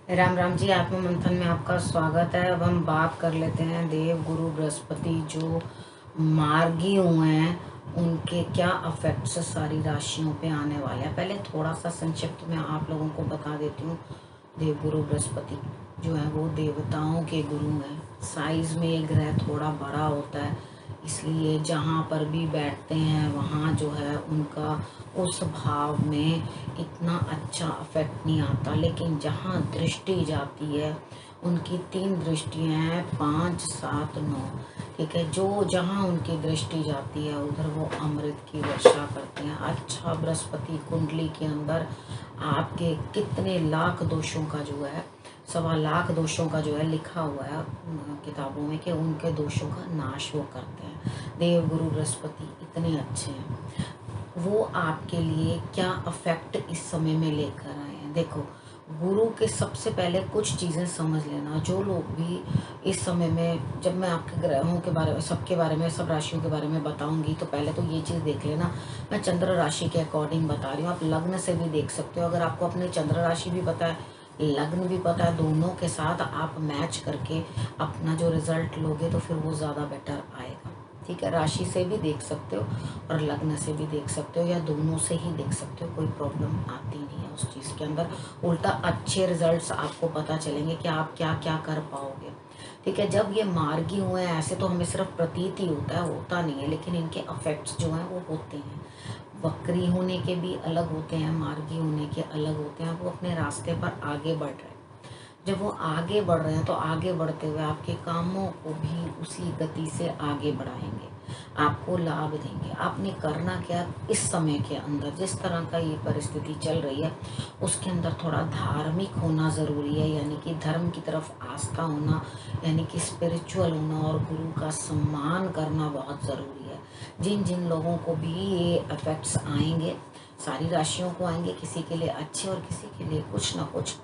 राम राम जी। आत्म मंथन में आपका स्वागत है। अब हम बात कर लेते हैं देव गुरु बृहस्पति जो मार्गी हुए हैं उनके क्या अफेक्ट्स सारी राशियों पे आने वाले हैं। पहले थोड़ा सा संक्षिप्त में आप लोगों को बता देती हूँ। देव गुरु बृहस्पति जो है वो देवताओं के गुरु हैं। साइज में ये ग्रह थोड़ा बड़ा होता है, इसलिए जहाँ पर भी बैठते हैं वहाँ जो है उनका उस भाव में इतना अच्छा अफेक्ट नहीं आता। लेकिन जहाँ दृष्टि जाती है, उनकी 3 दृष्टियाँ हैं, 5, 7, 9, ठीक है। जो जहाँ उनकी दृष्टि जाती है उधर वो अमृत की वर्षा करते हैं। अच्छा, बृहस्पति कुंडली के अंदर आपके कितने लाख दोषों का जो है, 1.25 लाख दोषों का जो है लिखा हुआ है किताबों में कि उनके दोषों का नाश वो करते हैं। देव गुरु बृहस्पति इतने अच्छे हैं। वो आपके लिए क्या अफेक्ट इस समय में लेकर आए हैं। देखो, गुरु के सबसे पहले कुछ चीज़ें समझ लेना। जो लोग भी इस समय में, जब मैं आपके ग्रहों के बारे में, सबके बारे में, सब राशियों के बारे में बताऊंगी, तो पहले तो ये चीज़ देख लेना, मैं चंद्र राशि के अकॉर्डिंग बता रही हूँ। आप लग्न से भी देख सकते हो। अगर आपको अपनी चंद्र राशि भी पता है, लग्न भी पता है, दोनों के साथ आप मैच करके अपना जो रिजल्ट लोगे तो फिर वो ज़्यादा बेटर आएगा। ठीक है, राशि से भी देख सकते हो और लग्न से भी देख सकते हो, या दोनों से ही देख सकते हो, कोई प्रॉब्लम आती नहीं है उस चीज़ के अंदर। उल्टा अच्छे रिजल्ट्स आपको पता चलेंगे कि आप क्या क्या कर पाओगे। ठीक है, जब ये मार्गी हुए हैं, ऐसे तो हमें सिर्फ प्रतीत ही होता है, होता नहीं है, लेकिन इनके अफेक्ट्स जो हैं वो होते हैं। वक्री होने के भी अलग होते हैं, मार्गी होने के अलग होते हैं। वो अपने रास्ते पर आगे बढ़ रहे हैं। जब वो आगे बढ़ रहे हैं तो आगे बढ़ते हुए आपके कामों को भी उसी गति से आगे बढ़ाएंगे, आपको लाभ देंगे। आपने करना क्या, इस समय के अंदर जिस तरह का ये परिस्थिति चल रही है उसके अंदर थोड़ा धार्मिक होना ज़रूरी है, यानी कि धर्म की तरफ आस्था होना, यानी कि स्पिरिचुअल होना और गुरु का सम्मान करना बहुत ज़रूरी है। जिन जिन लोगों को भी ये इफेक्ट्स आएंगे, सारी राशियों को आएंगे, किसी के लिए अच्छे और किसी के लिए कुछ ना कुछ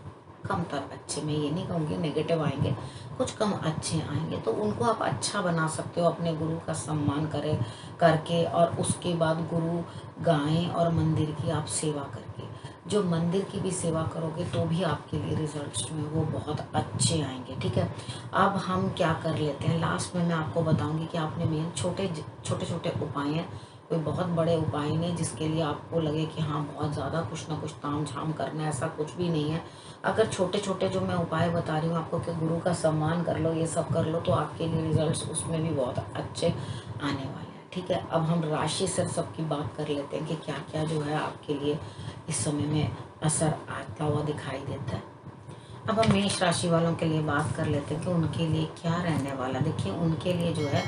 कम तर अच्छे, मैं ये नहीं कहूँगी नेगेटिव आएंगे, कुछ कम अच्छे आएंगे, तो उनको आप अच्छा बना सकते हो अपने गुरु का सम्मान करके, और उसके बाद गुरु गायें और मंदिर की आप सेवा करके। जो मंदिर की भी सेवा करोगे तो भी आपके लिए रिजल्ट्स जो है वो बहुत अच्छे आएंगे। ठीक है, अब हम क्या कर लेते हैं, लास्ट में मैं आपको बताऊंगी कि आपने मेन छोटे छोटे उपाय हैं, कोई बहुत बड़े उपाय नहीं जिसके लिए आपको लगे कि हाँ बहुत ज़्यादा कुछ ना कुछ ताम झाम करना है, ऐसा कुछ भी नहीं है। अगर छोटे छोटे जो मैं उपाय बता रही हूँ आपको कि गुरु का सम्मान कर लो, ये सब कर लो, तो आपके लिए रिजल्ट्स उसमें भी बहुत अच्छे आने वाले हैं। ठीक है, अब हम राशि से सबकी बात कर लेते हैं कि क्या क्या जो है आपके लिए इस समय में असर आता हुआ दिखाई देता है। अब हम मेष राशि वालों के लिए बात कर लेते हैं कि उनके लिए क्या रहने वाला। देखिए, उनके लिए जो है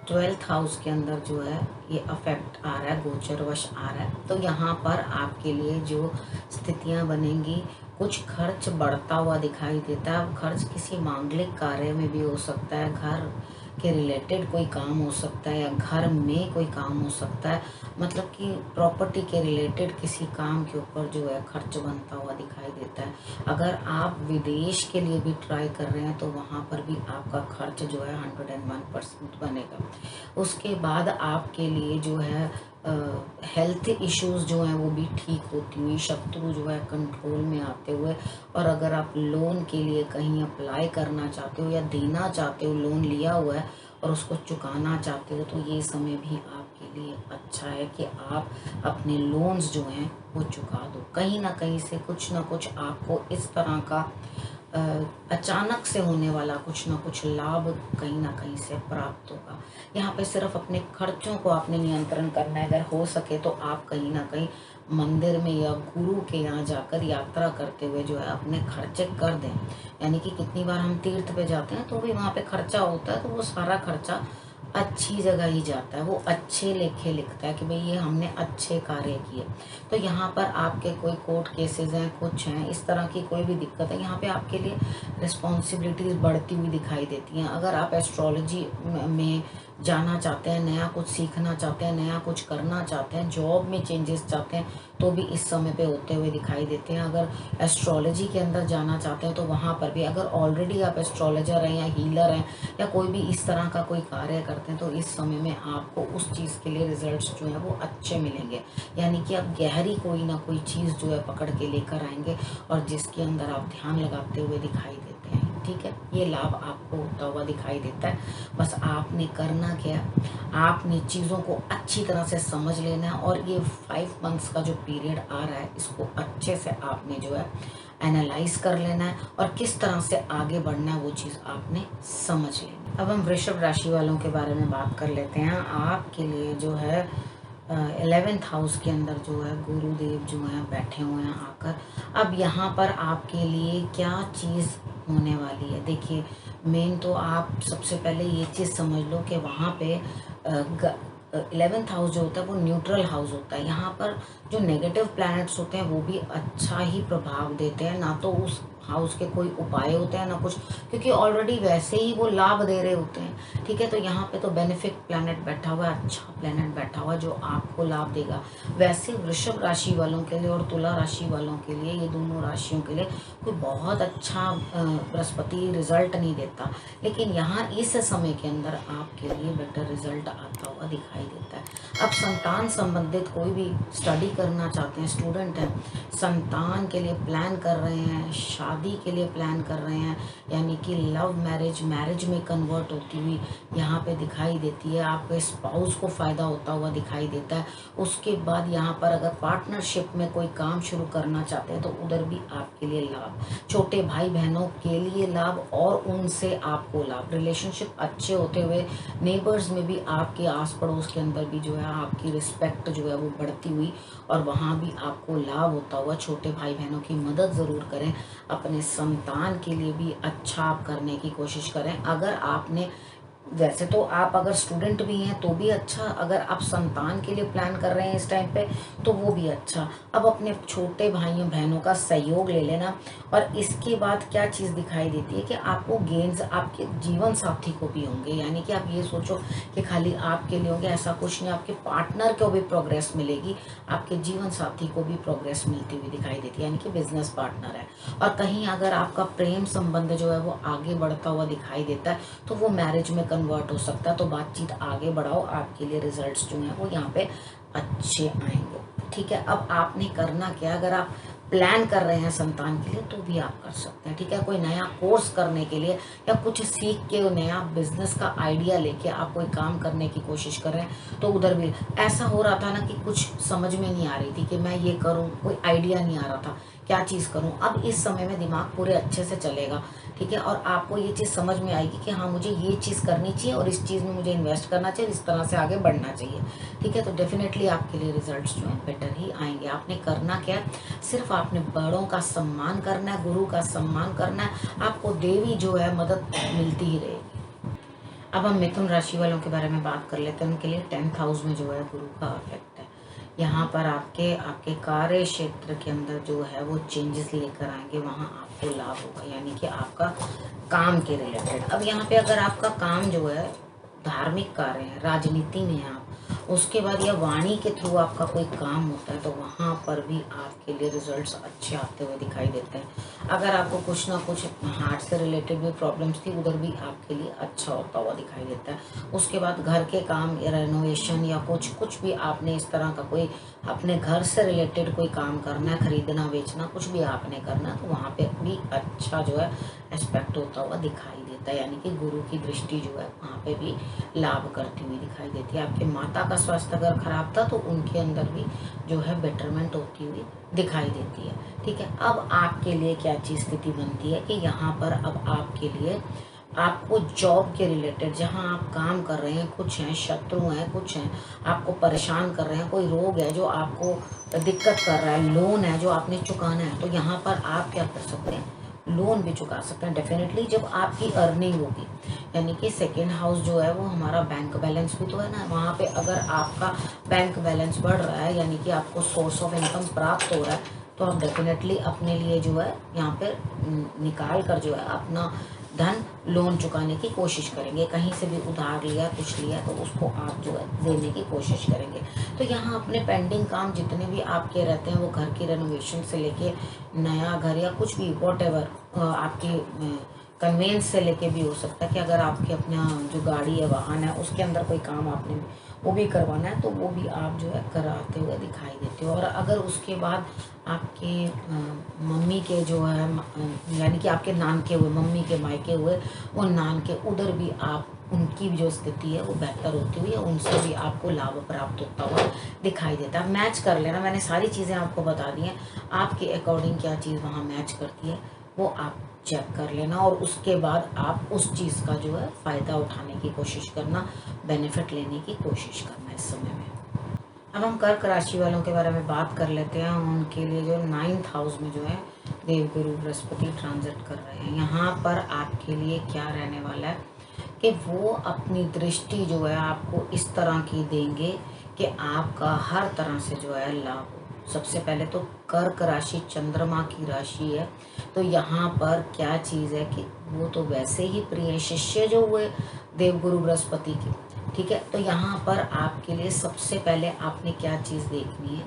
12th हाउस के अंदर जो है ये अफेक्ट आ रहा है, गोचरवश आ रहा है। तो यहाँ पर आपके लिए जो स्थितियाँ बनेंगी, कुछ खर्च बढ़ता हुआ दिखाई देता है। खर्च किसी मांगलिक कार्य में भी हो सकता है, घर के रिलेटेड कोई काम हो सकता है, या घर में कोई काम हो सकता है, मतलब कि प्रॉपर्टी के रिलेटेड किसी काम के ऊपर जो है खर्च बनता हुआ दिखाई देता है। अगर आप विदेश के लिए भी ट्राई कर रहे हैं तो वहाँ पर भी आपका खर्च जो है 101% बनेगा। उसके बाद आपके लिए जो है हेल्थ इश्यूज जो हैं वो भी ठीक होती हुई, शत्रु जो है कंट्रोल में आते हुए, और अगर आप लोन के लिए कहीं अप्लाई करना चाहते हो या देना चाहते हो, लोन लिया हुआ है और उसको चुकाना चाहते हो, तो ये समय भी आपके लिए अच्छा है कि आप अपने लोन्स जो हैं वो चुका दो। कहीं ना कहीं से कुछ ना कुछ आपको इस तरह का अचानक से होने वाला कुछ ना कुछ लाभ कहीं ना कहीं से प्राप्त होगा। यहाँ पे सिर्फ अपने खर्चों को आपने नियंत्रण करना है। अगर हो सके तो आप कहीं ना कहीं मंदिर में या गुरु के यहाँ जाकर यात्रा करते हुए जो है अपने खर्चे कर दें। यानी कि कितनी बार हम तीर्थ पे जाते हैं तो भी वहाँ पे खर्चा होता है, तो वो सारा खर्चा अच्छी जगह ही जाता है, वो अच्छे लेखे लिखता है कि भाई ये हमने अच्छे कार्य किए। तो यहाँ पर आपके कोई कोर्ट केसेस हैं, कुछ हैं, इस तरह की कोई भी दिक्कत है, यहाँ पे आपके लिए रिस्पॉन्सिबिलिटीज़ बढ़ती हुई दिखाई देती हैं। अगर आप एस्ट्रोलॉजी में जाना चाहते हैं, नया कुछ सीखना चाहते हैं, नया कुछ करना चाहते हैं, जॉब में चेंजेस चाहते हैं, तो भी इस समय पे होते हुए दिखाई देते हैं। अगर एस्ट्रोलॉजी के अंदर जाना चाहते हैं तो वहाँ पर भी, अगर ऑलरेडी आप एस्ट्रोलॉजर हैं या हीलर हैं या कोई भी इस तरह का कोई कार्य करते हैं, तो इस समय में आपको उस चीज़ के लिए रिजल्ट्स जो हैं वो अच्छे मिलेंगे। यानी कि आप गहरी कोई ना कोई चीज़ जो है पकड़ के लेकर आएंगे और जिसके अंदर आप ध्यान लगाते हुए दिखाई देते हैं। ठीक है, ये लाभ आपको होता हुआ दिखाई देता है। बस आपने करना क्या है, आपने चीज़ों को अच्छी तरह से समझ लेना है और ये 5 मंथ्स का जो पीरियड आ रहा है इसको अच्छे से आपने जो है एनालाइज कर लेना है और किस तरह से आगे बढ़ना है वो चीज़ आपने समझ लेनी है। अब हम वृषभ राशि वालों के बारे में बात कर लेते हैं। आपके लिए जो है 11th हाउस के अंदर जो है गुरुदेव जो हैं बैठे हुए हैं आकर। अब यहाँ पर आपके लिए क्या चीज़ होने वाली है, देखिए मेन तो आप सबसे पहले ये चीज़ समझ लो कि वहाँ पे 11th हाउस जो होता है वो न्यूट्रल हाउस होता है। यहाँ पर जो नेगेटिव प्लैनेट्स होते हैं वो भी अच्छा ही प्रभाव देते हैं, ना तो उस हाउस के कोई उपाय होते हैं ना कुछ, क्योंकि ऑलरेडी वैसे ही वो लाभ दे रहे होते हैं। ठीक है, तो यहाँ पे तो बेनिफिक प्लैनेट बैठा हुआ है, अच्छा प्लैनेट बैठा हुआ है जो आपको लाभ देगा। वैसे वृषभ राशि वालों के लिए और तुला राशि वालों के लिए, ये दोनों राशियों के लिए कोई बहुत अच्छा बृहस्पति रिजल्ट नहीं देता, लेकिन यहाँ इस समय के अंदर आपके लिए बेटर रिजल्ट आता हुआ दिखाई देता है। अब संतान संबंधित कोई भी स्टडी करना चाहते हैं, स्टूडेंट हैं, संतान के लिए प्लान कर रहे हैं, शादी के लिए प्लान कर रहे हैं, यानी कि लव मैरिज मैरिज में कन्वर्ट होती हुई यहाँ पे दिखाई देती है। आपके स्पाउस को फ़ायदा होता हुआ दिखाई देता है। उसके बाद यहाँ पर अगर पार्टनरशिप में कोई काम शुरू करना चाहते हैं तो उधर भी आपके लिए लाभ, छोटे भाई बहनों के लिए लाभ और उनसे आपको लाभ, रिलेशनशिप अच्छे होते हुए नेबर्स में भी, आपके आस पड़ोस के अंदर भी जो है आपकी रिस्पेक्ट जो है वो बढ़ती हुई और वहाँ भी आपको लाभ होता हुआ। छोटे भाई बहनों की मदद ज़रूर करें, अपने संतान के लिए भी अच्छा आप करने की कोशिश करें। अगर आपने, वैसे तो आप अगर स्टूडेंट भी हैं तो भी अच्छा, अगर आप संतान के लिए प्लान कर रहे हैं इस टाइम पे तो वो भी अच्छा। अब अपने छोटे भाइयों बहनों का सहयोग ले लेना। और इसके बाद क्या चीज़ दिखाई देती है कि आपको गेन्स आपके जीवन साथी को भी होंगे, यानी कि आप ये सोचो कि खाली आपके लिए होंगे, ऐसा कुछ नहीं, आपके पार्टनर को भी प्रोग्रेस मिलेगी, आपके जीवन साथी को भी प्रोग्रेस मिलती हुई दिखाई देती है, यानी कि बिजनेस पार्टनर है। और कहीं अगर आपका प्रेम संबंध जो है वो आगे बढ़ता हुआ दिखाई देता है तो वो मैरिज में कन्वर्ट हो सकता है। तो बातचीत आगे बढ़ाओ, आपके लिए रिजल्ट्स जो हैं वो यहाँ पे अच्छे आएंगे। ठीक है, अब आपने करना क्या, अगर आप प्लान कर रहे हैं संतान के लिए तो भी आप कर सकते हैं। ठीक है, कोई नया कोर्स करने के लिए या कुछ सीख के नया बिजनेस का आइडिया लेके आप कोई काम करने की कोशिश कर रहे हैं तो उधर भी ऐसा हो रहा था ना कि कुछ समझ में नहीं आ रही थी कि मैं ये करूं, कोई आइडिया नहीं आ रहा था क्या चीज़ करूं। अब इस समय में दिमाग पूरे अच्छे से चलेगा। ठीक है, और आपको ये चीज़ समझ में आएगी कि हाँ मुझे ये चीज़ करनी चाहिए और इस चीज़ में मुझे इन्वेस्ट करना चाहिए, इस तरह से आगे बढ़ना चाहिए। ठीक है, तो डेफिनेटली आपके लिए रिजल्ट्स जो हैं बेटर ही आएंगे। आपने करना क्या है, सिर्फ आपने बड़ों का सम्मान करना है, गुरु का सम्मान करना है, आपको देवी जो है मदद मिलती ही रहेगी। अब हम मिथुन राशि वालों के बारे में बात कर लेते हैं। उनके लिए 10th हाउस में जो है गुरु का इफेक्ट है। यहाँ पर आपके आपके कार्य क्षेत्र के अंदर जो है वो चेंजेस लेकर आएंगे, वहाँ आपको लाभ होगा, यानी कि आपका काम के रिलेटेड। अब यहाँ पे अगर आपका काम जो है धार्मिक कार्य है, राजनीति में है आप, उसके बाद या वाणी के थ्रू आपका कोई काम होता है तो वहाँ पर भी आपके लिए रिजल्ट्स अच्छे आते हुए दिखाई देते हैं। अगर आपको कुछ ना कुछ हार्ट से रिलेटेड भी प्रॉब्लम्स थी उधर भी आपके लिए अच्छा होता हुआ दिखाई देता है। उसके बाद घर के काम या रेनोवेशन या कुछ भी आपने इस तरह का कोई अपने घर से रिलेटेड कोई काम करना है, खरीदना बेचना कुछ भी आपने करना है तो वहाँ पे भी अच्छा जो है एस्पेक्ट होता हुआ दिखाई देता है, यानी कि गुरु की दृष्टि जो है वहाँ पे भी लाभ करती हुई दिखाई देती है। आपके माता का स्वास्थ्य अगर खराब था तो उनके अंदर भी जो है बेटरमेंट होती हुई दिखाई देती है। ठीक है, अब आपके लिए क्या चीज़ स्थिति बनती है कि यहाँ पर अब आपके लिए आपको जॉब के रिलेटेड जहाँ आप काम कर रहे हैं, कुछ हैं शत्रु हैं, कुछ हैं आपको परेशान कर रहे हैं, कोई रोग है जो आपको दिक्कत कर रहा है, लोन है जो आपने चुकाना है, तो यहाँ पर आप क्या कर सकते हैं, लोन भी चुका सकते हैं डेफिनेटली जब आपकी अर्निंग होगी। यानी कि सेकेंड हाउस जो है वो हमारा बैंक बैलेंस भी तो है ना, वहाँ पे अगर आपका बैंक बैलेंस बढ़ रहा है यानी कि आपको सोर्स ऑफ इनकम प्राप्त हो रहा है तो आप डेफिनेटली अपने लिए जो है यहाँ पे निकाल कर जो है अपना धन लोन चुकाने की कोशिश करेंगे। कहीं से भी उधार लिया, कुछ लिया, तो उसको आप जो है देने की कोशिश करेंगे। तो यहाँ अपने पेंडिंग काम जितने भी आपके रहते हैं, वो घर की रेनोवेशन से लेके नया घर या कुछ भी वॉटएवर आपकी कन्वेंस से लेके भी हो सकता है कि अगर आपके अपना जो गाड़ी है, वाहन है, उसके अंदर कोई काम आपने वो भी करवाना है, तो वो भी आप जो है कराते हुए दिखाई देते हो। और अगर उसके बाद आपके मम्मी के जो है यानी कि आपके नानके हुए, मम्मी के मायके हुए, वो नानके उधर भी आप उनकी जो स्थिति है वो बेहतर होती हुई है, उनसे भी आपको लाभ प्राप्त होता हुआ दिखाई देता है। मैच कर लेना, मैंने सारी चीज़ें आपको बता दी हैं, आपके अकॉर्डिंग क्या चीज़ वहाँ मैच करती है वो आप चेक कर लेना, और उसके बाद आप उस चीज़ का जो है फ़ायदा उठाने की कोशिश करना, बेनिफिट लेने की कोशिश करना इस समय में। अब हम कर्क राशि वालों के बारे में बात कर लेते हैं। उनके लिए जो 9th हाउस में जो है देवगुरु बृहस्पति ट्रांजिट कर रहे हैं, यहाँ पर आपके लिए क्या रहने वाला है कि वो अपनी दृष्टि जो है आपको इस तरह की देंगे कि आपका हर तरह से जो है लाभ हो। सबसे पहले तो कर्क राशि चंद्रमा की राशि है, तो यहाँ पर क्या चीज़ है कि वो तो वैसे ही प्रिय शिष्य जो हुए देवगुरु बृहस्पति के, ठीक है। तो यहाँ पर आपके लिए सबसे पहले आपने क्या चीज़ देखनी है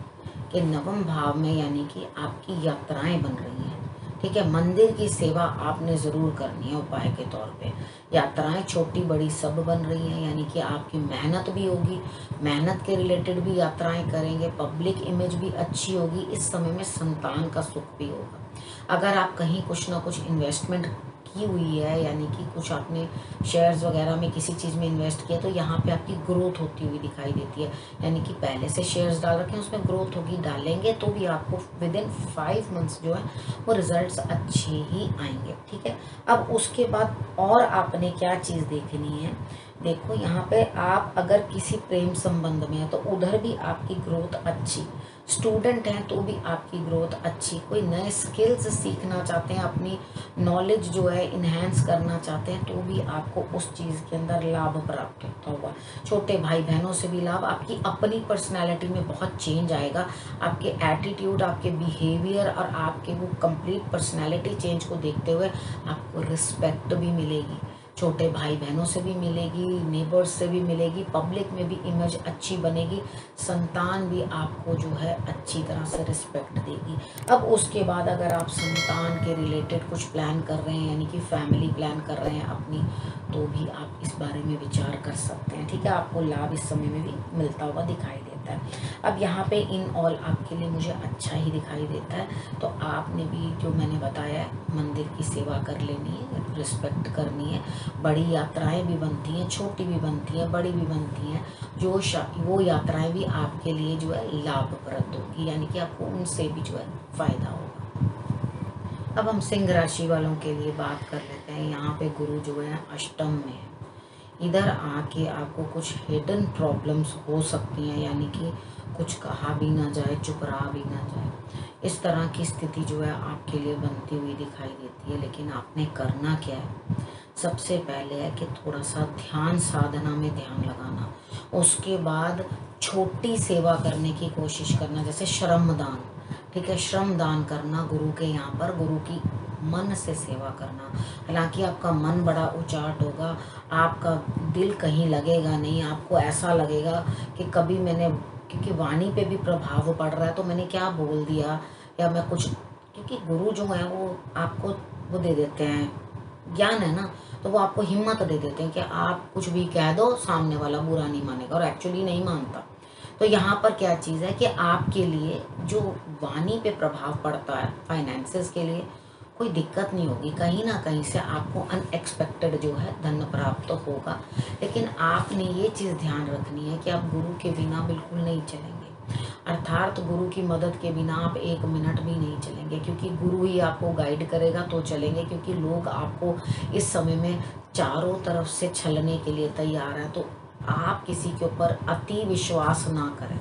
कि नवम भाव में यानी कि आपकी यात्राएं बन रही हैं, ठीक है। मंदिर की सेवा आपने ज़रूर करनी है उपाय के तौर पे। यात्राएं छोटी बड़ी सब बन रही हैं, यानी कि आपकी मेहनत भी होगी, मेहनत के रिलेटेड भी यात्राएं करेंगे, पब्लिक इमेज भी अच्छी होगी। इस समय में संतान का सुख भी होगा। अगर आप कहीं कुछ ना कुछ इन्वेस्टमेंट की हुई है, यानी कि कुछ आपने शेयर्स वगैरह में किसी चीज़ में इन्वेस्ट किया, तो यहाँ पे आपकी ग्रोथ होती हुई दिखाई देती है। यानी कि पहले से शेयर्स डाल रखे हैं, उसमें ग्रोथ होगी, डालेंगे तो भी आपको विद इन 5 मंथ्स जो है वो रिजल्ट्स अच्छे ही आएंगे, ठीक है। अब उसके बाद और आपने क्या चीज़ देखनी है, देखो यहाँ पे आप अगर किसी प्रेम संबंध में है तो उधर भी आपकी ग्रोथ अच्छी, स्टूडेंट हैं तो भी आपकी ग्रोथ अच्छी, कोई नए स्किल्स सीखना चाहते हैं, अपनी नॉलेज जो है इन्हेंस करना चाहते हैं, तो भी आपको उस चीज़ के अंदर लाभ प्राप्त होता हुआ। छोटे भाई बहनों से भी लाभ, आपकी अपनी पर्सनैलिटी में बहुत चेंज आएगा, आपके एटीट्यूड, आपके बिहेवियर और आपके वो कंप्लीट पर्सनैलिटी चेंज को देखते हुए आपको रिस्पेक्ट भी मिलेगी, छोटे भाई बहनों से भी मिलेगी, नेबर्स से भी मिलेगी, पब्लिक में भी इमेज अच्छी बनेगी, संतान भी आपको जो है अच्छी तरह से रिस्पेक्ट देगी। अब उसके बाद अगर आप संतान के रिलेटेड कुछ प्लान कर रहे हैं, यानी कि फैमिली प्लान कर रहे हैं अपनी, तो भी आप इस बारे में विचार कर सकते हैं, ठीक है। आपको लाभ इस समय में भी मिलता हुआ दिखाई देता है। अब यहाँ पे इन ऑल आपके लिए मुझे अच्छा ही दिखाई देता है, तो आपने भी जो मैंने बताया है, मंदिर की सेवा कर लेनी है, रिस्पेक्ट करनी है, बड़ी यात्राएं भी बनती हैं, छोटी भी बनती हैं, बड़ी भी बनती हैं, वो यात्राएं भी आपके लिए जो है लाभप्रद होगी, यानी कि आपको उनसे भी जो है फायदा होगा। अब हम सिंह राशि वालों के लिए बात कर लेते हैं। यहाँ पे गुरु जो है अष्टम में है, इधर आके आपको कुछ हिडन प्रॉब्लम्स हो सकती हैं, यानी कि कुछ कहा भी ना जाए, चुप रहा भी ना जाए, इस तरह की स्थिति जो है आपके लिए बनती हुई दिखाई देती है। लेकिन आपने करना क्या है, सबसे पहले है कि थोड़ा सा ध्यान साधना में ध्यान लगाना, उसके बाद छोटी सेवा करने की कोशिश करना, जैसे श्रमदान, ठीक है, श्रमदान करना गुरु के यहाँ पर, गुरु की मन से सेवा करना। हालांकि आपका मन बड़ा उचाट होगा, आपका दिल कहीं लगेगा नहीं, आपको ऐसा लगेगा कि कभी मैंने, क्योंकि वाणी पे भी प्रभाव पड़ रहा है, तो मैंने क्या बोल दिया, या मैं कुछ, क्योंकि गुरु जो है वो आपको वो दे देते हैं, ज्ञान है ना, तो वो आपको हिम्मत दे देते हैं कि आप कुछ भी कह दो, सामने वाला बुरा नहीं मानेगा, और एक्चुअली नहीं मानता। तो यहाँ पर क्या चीज़ है कि आपके लिए जो वाणी पे प्रभाव पड़ता है, फाइनेंसेस के लिए कोई दिक्कत नहीं होगी, कहीं ना कहीं से आपको अनएक्सपेक्टेड जो है धन प्राप्त होगा। लेकिन आपने ये चीज़ ध्यान रखनी है कि आप गुरु के बिना बिल्कुल नहीं चलेंगे, अर्थात गुरु की मदद के बिना आप 1 मिनट भी नहीं चलेंगे, क्योंकि गुरु ही आपको गाइड करेगा तो चलेंगे। क्योंकि लोग आपको इस समय में चारों तरफ से छलने के लिए तैयार है, तो आप किसी के ऊपर अति विश्वास ना करें।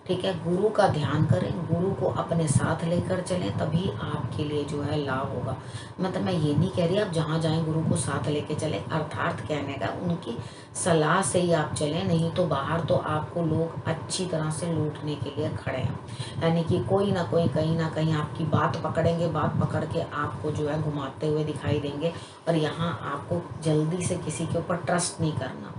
ठीक है, गुरु का ध्यान करें, गुरु को अपने साथ लेकर चलें, तभी आपके लिए जो है लाभ होगा। मतलब मैं ये नहीं कह रही आप जहाँ जाएं गुरु को साथ लेके चलें, अर्थात कहने का उनकी सलाह से ही आप चलें, नहीं तो बाहर तो आपको लोग अच्छी तरह से लूटने के लिए खड़े हैं। यानी कि कोई ना कोई कहीं ना कहीं आपकी बात पकड़ेंगे, बात पकड़ के आपको जो है घुमाते हुए दिखाई देंगे। और यहाँ आपको जल्दी से किसी के ऊपर ट्रस्ट नहीं करना।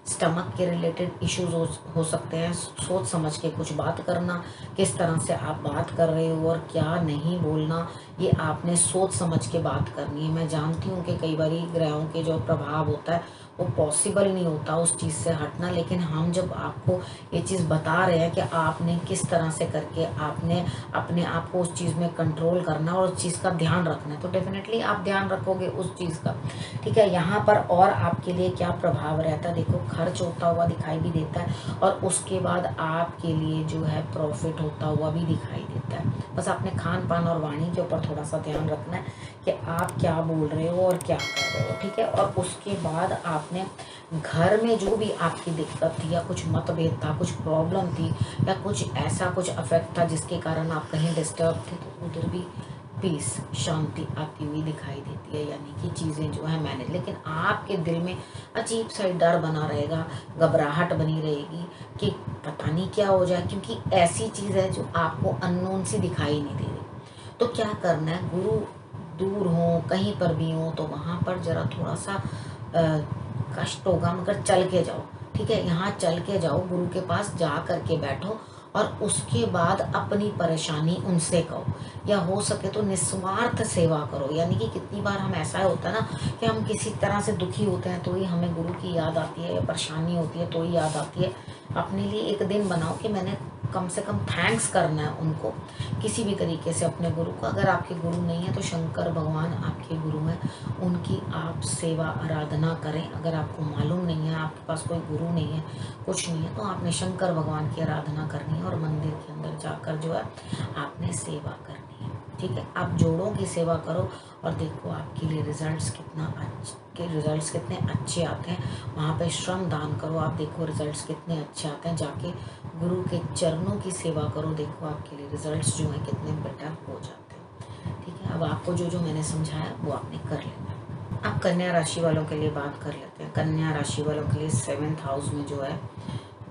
स्टमक के रिलेटेड इश्यूज हो सकते हैं, सोच समझ के कुछ बात करना, किस तरह से आप बात कर रहे हो और क्या नहीं बोलना, ये आपने सोच समझ के बात करनी है। मैं जानती हूँ कि कई बार ग्रहों के जो प्रभाव होता है वो पॉसिबल नहीं होता उस चीज़ से हटना, लेकिन हम जब आपको ये चीज़ बता रहे हैं कि आपने किस तरह से करके आपने अपने आप को उस चीज़ में कंट्रोल करना और उस चीज़ का ध्यान रखना है, तो डेफिनेटली आप ध्यान रखोगे उस चीज़ का। ठीक है, यहाँ पर और आपके लिए क्या प्रभाव रहता है, देखो खर्च होता हुआ दिखाई भी देता है और उसके बाद आपके लिए जो है प्रॉफिट होता हुआ भी दिखाई देता है। बस आपने खान पान और वाणी के ऊपर थोड़ा सा ध्यान रखना है कि आप क्या बोल रहे हो और क्या कर रहे हो। ठीक है, और उसके बाद आपने घर में जो भी आपकी दिक्कत थी या कुछ मतभेद था, कुछ प्रॉब्लम थी या कुछ ऐसा कुछ अफेक्ट था जिसके कारण आप कहीं डिस्टर्ब थे, तो उधर भी पीस, शांति आती हुई दिखाई देती है। यानी कि चीज़ें जो है मैनेज, लेकिन आपके दिल में अजीब सा डर बना रहेगा, घबराहट बनी रहेगी कि पता नहीं क्या हो जाए, क्योंकि ऐसी चीज़ है जो आपको अननोन सी दिखाई नहीं दे रही। तो क्या करना है, गुरु दूर हो कहीं पर भी हो तो वहाँ पर जरा थोड़ा सा कष्ट होगा, मगर चल के जाओ। ठीक है, यहाँ चल के जाओ, गुरु के पास जा करके बैठो और उसके बाद अपनी परेशानी उनसे कहो, या हो सके तो निस्वार्थ सेवा करो। यानी कि कितनी बार हम ऐसा होता है ना कि हम किसी तरह से दुखी होते हैं तो ही हमें गुरु की याद आती है, या परेशानी होती है तो ही याद आती है। अपने लिए एक दिन बनाओ कि मैंने कम से कम थैंक्स करना है उनको किसी भी तरीके से, अपने गुरु को। अगर आपके गुरु नहीं है तो शंकर भगवान आपके गुरु हैं, उनकी आप सेवा आराधना करें। अगर आपको मालूम नहीं है, आपके पास कोई गुरु नहीं है, कुछ नहीं है, तो आपने शंकर भगवान की आराधना करनी है और मंदिर के अंदर जाकर जो है आपने सेवा करनी है। ठीक है, आप जोड़ों की सेवा करो और देखो आपके लिए रिजल्ट्स कितने अच्छे आते हैं। वहाँ पे श्रम दान करो, आप देखो रिजल्ट्स कितने अच्छे आते हैं। जाके गुरु के चरणों की सेवा करो, देखो आपके लिए रिजल्ट्स जो हैं कितने बेटर हो जाते हैं। ठीक है, अब आपको जो जो मैंने समझाया वो आपने कर लेना। अब कन्या राशि वालों के लिए बात कर लेते हैं। कन्या राशि वालों के लिए 7th हाउस में जो है